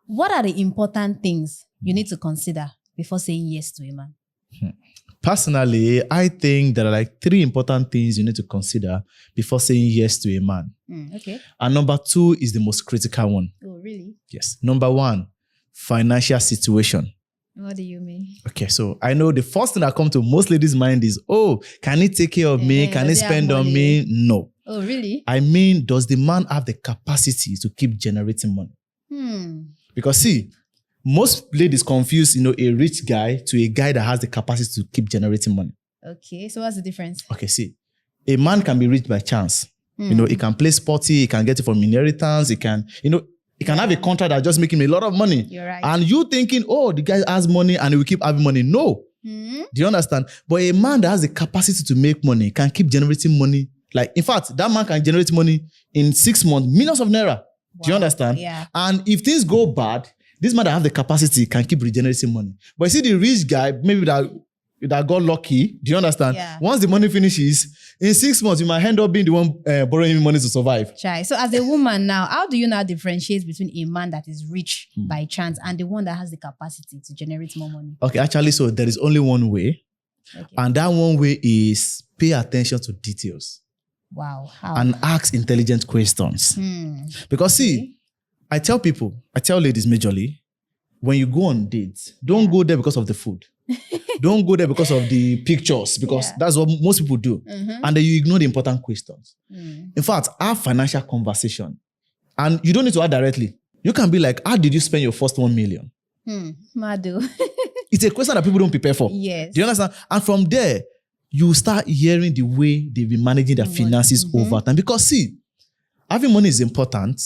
What are the important things you need to consider before saying yes to a man? Personally, I think there are like 3 important things you need to consider before saying yes to a man. Okay. And number 2 is the most critical one. Oh, really? Yes. Number 1, financial situation. What do you mean? Okay, so I know the first thing that comes to most ladies' mind is, oh, can he take care of me? Can he spend on me? No. Oh, really? I mean, does the man have the capacity to keep generating money? Because see, most ladies confuse, a rich guy to a guy that has the capacity to keep generating money. Okay, so what's the difference? Okay, see, a man can be rich by chance. He can play sporty, he can get it from inheritance, he can have a contract that just make him a lot of money. You're right. And you thinking, oh, the guy has money and he will keep having money. No. Do you understand? But a man that has the capacity to make money can keep generating money. Like, in fact, that man can generate money in 6 months, millions of naira. Wow. Do you understand? Yeah. And if things go bad, this man that have the capacity can keep regenerating money. But you see the rich guy, maybe that got lucky. Do you understand? Yeah. Once the money finishes, in 6 months, you might end up being the one borrowing him money to survive. Chai. So as a woman now, how do you now differentiate between a man that is rich by chance and the one that has the capacity to generate more money? Okay, actually, so there is only one way. Okay. And that one way is pay attention to details. Wow. How? And ask intelligent questions. Because see, I tell ladies majorly, when you go on dates, don't go there because of the food. Don't go there because of the pictures, because that's what most people do. And then you ignore the important questions. In fact, have financial conversation. And you don't need to ask directly. You can be like, how did you spend your first 1 million? Madu. It's a question that people don't prepare for. Yes. Do you understand? And from there, you start hearing the way they've been managing their finances over time. Because see, having money is important.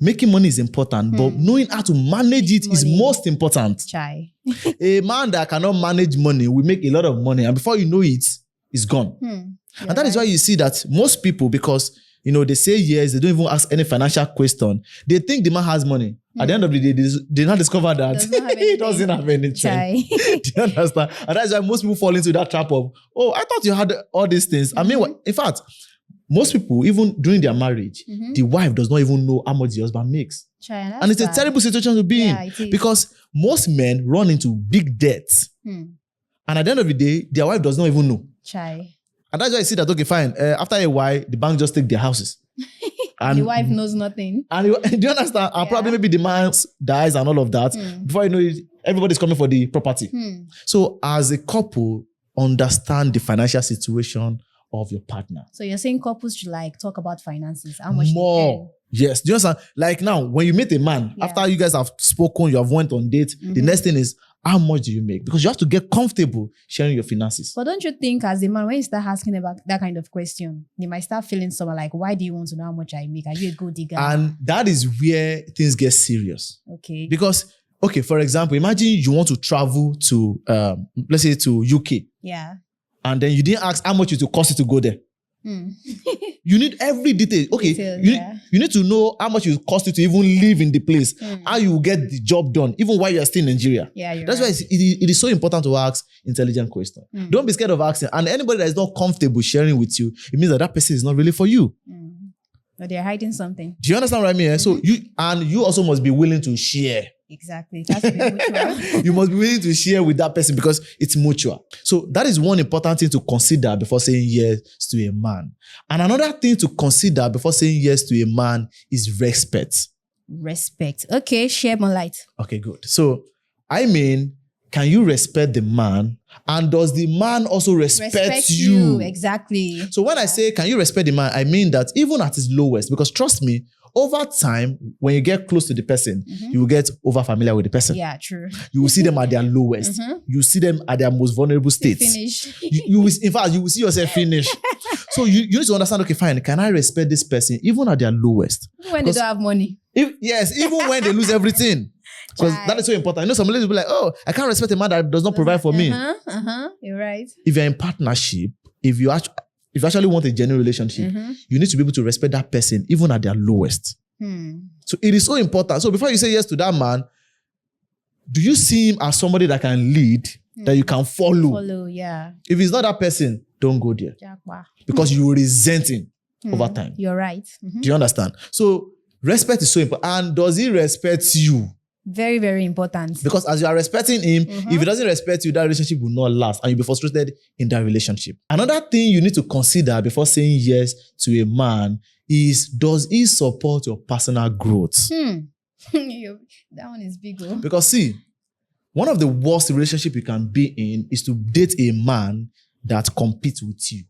Making money is important, but knowing how to manage it is most important. Chai. A man that cannot manage money will make a lot of money, and before you know it, it's gone. And that is why you see that most people, because they say yes, they don't even ask any financial question. They think the man has money. At the end of the day, they not discover that he doesn't have anything. Do you understand? And that's why most people fall into that trap of, oh, I thought you had all these things. I mean, in fact, most people, even during their marriage, the wife does not even know how much the husband makes. And it's a terrible situation to be in, because most men run into big debts. And at the end of the day, their wife does not even know. And that's why I see that, okay, fine. After a while, the bank just take their houses. And the wife knows nothing. And do you understand? And probably maybe the man dies and all of that. Before you know it, everybody's coming for the property. So as a couple, understand the financial situation of your partner. So you're saying couples should talk about finances, how much more. Yes. Do you understand? Like now, when you meet a man, after you guys have spoken, you have went on date, the next thing is, how much do you make? Because you have to get comfortable sharing your finances. But don't you think as a man, when you start asking about that kind of question, you might start feeling someone like, why do you want to know how much I make? Are you a good digger? And that is where things get serious. Okay. Because, okay, for example, imagine you want to travel to, let's say to UK. Yeah. And then you didn't ask how much it will cost you to go there. You need every detail. Okay, you need to know how much it will cost you to even live in the place, how you will get the job done, even while you are still in Nigeria. Yeah, that's why it is so important to ask intelligent questions. Don't be scared of asking. And anybody that is not comfortable sharing with you, it means that person is not really for you. But they're hiding something. Do you understand what I mean? So you also must be willing to share. Exactly. It has to be mutual. You must be willing to share with that person because it's mutual. So that is one important thing to consider before saying yes to a man. And another thing to consider before saying yes to a man is respect. Respect. Okay, share more light. Okay, good. So, I mean, can you respect the man? And does the man also respect you? Exactly. So when I say, can you respect the man? I mean that even at his lowest, because trust me, over time, when you get close to the person, you will get over familiar with the person. Yeah, true. You will see them at their lowest. You see them at their most vulnerable states. Finish. You will, in fact, you will see yourself finish. So you need to understand, okay, fine, can I respect this person even at their lowest? When they don't have money. Even when they lose everything. Because that is so important. Some ladies will be like, oh, I can't respect a man that does not provide for me. You're right. If you're in partnership, if you actually want a genuine relationship, you need to be able to respect that person even at their lowest. So it is so important. So before you say yes to that man, do you see him as somebody that can lead, that you can follow? Follow, yeah. If it's not that person, don't go there. Because you will resent him over time. You're right. Do you understand? So respect is so important. And does he respect you? Very, very important. Because as you are respecting him, if he doesn't respect you, that relationship will not last and you'll be frustrated in that relationship. Another thing you need to consider before saying yes to a man is, does he support your personal growth? That one is big. Oh. Because see, one of the worst relationship you can be in is to date a man that competes with you.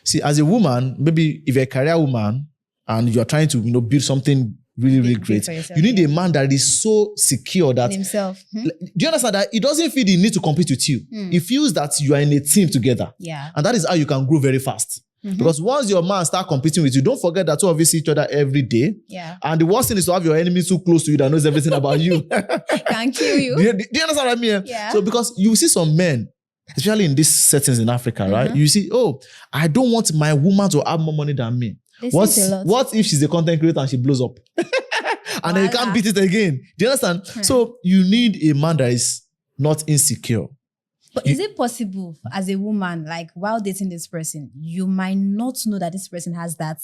See, as a woman, maybe if you're a career woman and you're trying to build something really, really great, yourself, you need a man that is so secure that himself. do you understand that he doesn't feel the need to compete with you? He feels that you are in a team together. Yeah. And that is how you can grow very fast. Because once your man start competing with you, don't forget that two of you see each other every day. Yeah. And the worst thing is to have your enemy too close to you that knows everything about you. Can kill you. Do you understand what I mean? Yeah. So because you see some men, especially in these settings in Africa, right? You see, oh, I don't want my woman to have more money than me. What if she's a content creator and she blows up? And then you can't beat it again. Do you understand? So you need a man that is not insecure. But is it possible as a woman, like while dating this person, you might not know that this person has that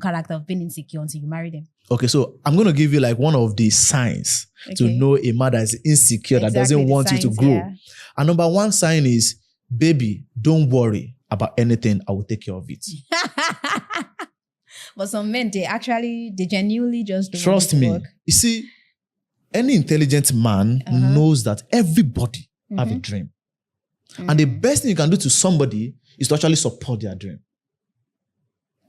character of being insecure until you marry them? Okay, so I'm going to give you like one of the signs to know a man that is insecure, that doesn't want you to grow. Yeah. And number one sign is, baby, don't worry about anything. I will take care of it. But some men, they genuinely just don't trust me. Work. You see, any intelligent man knows that everybody have a dream. And the best thing you can do to somebody is to actually support their dream.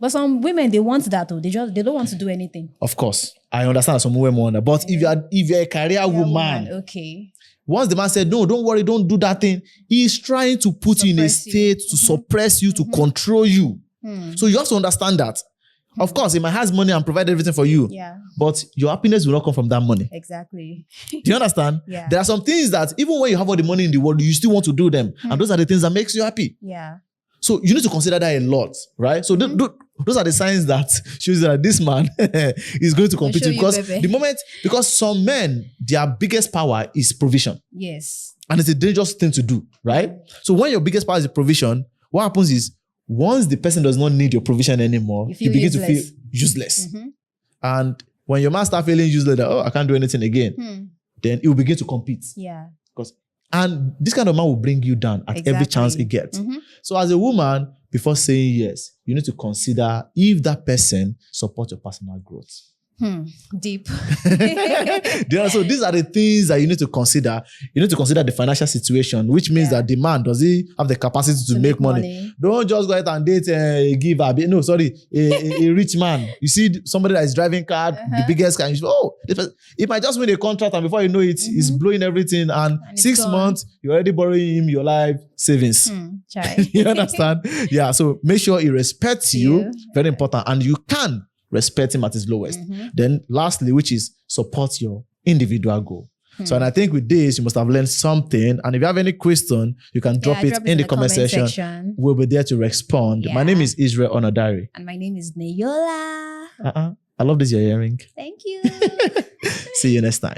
But some women, they want that too. They don't want to do anything. Of course. I understand some women want that. But if you're a career woman, okay. Once the man said, no, don't worry, don't do that thing, he's trying to put you in a state to suppress you, to control you. So you have to understand that. Of course, he might have money and provide everything for you. Yeah. But your happiness will not come from that money. Exactly. Do you understand? Yeah. There are some things that even when you have all the money in the world, you still want to do them. And those are the things that makes you happy. Yeah. So you need to consider that a lot, right? So those are the signs that shows that this man is going to compete with. Because some men, their biggest power is provision. Yes. And it's a dangerous thing to do, right? So when your biggest power is provision, what happens is, once the person does not need your provision anymore, you begin to feel useless. And when your man starts feeling useless, that, oh, I can't do anything again, then he will begin to compete. Yeah. And this kind of man will bring you down at every chance he gets. So as a woman, before saying yes, you need to consider if that person supports your personal growth. Deep. So these are the things that you need to consider. You need to consider the financial situation, which means that the man, does he have the capacity to make money? Don't just go ahead and date a giver. No, sorry, a rich man. You see somebody that is driving car, the biggest car, and you say, oh, it might just win a contract, and before you know it, he's blowing everything. And 6 months, you're already borrowing him your life savings. You understand? Yeah, so make sure he respects you. Very important. And you can respect him at his lowest. Then lastly, which is support your individual goal. So, and I think with this, you must have learned something. And if you have any question, you can drop it in the comment section. We'll be there to respond. My name is Israel Onodari. And my name is Neyola. I love this, your earring. Thank you. See you next time.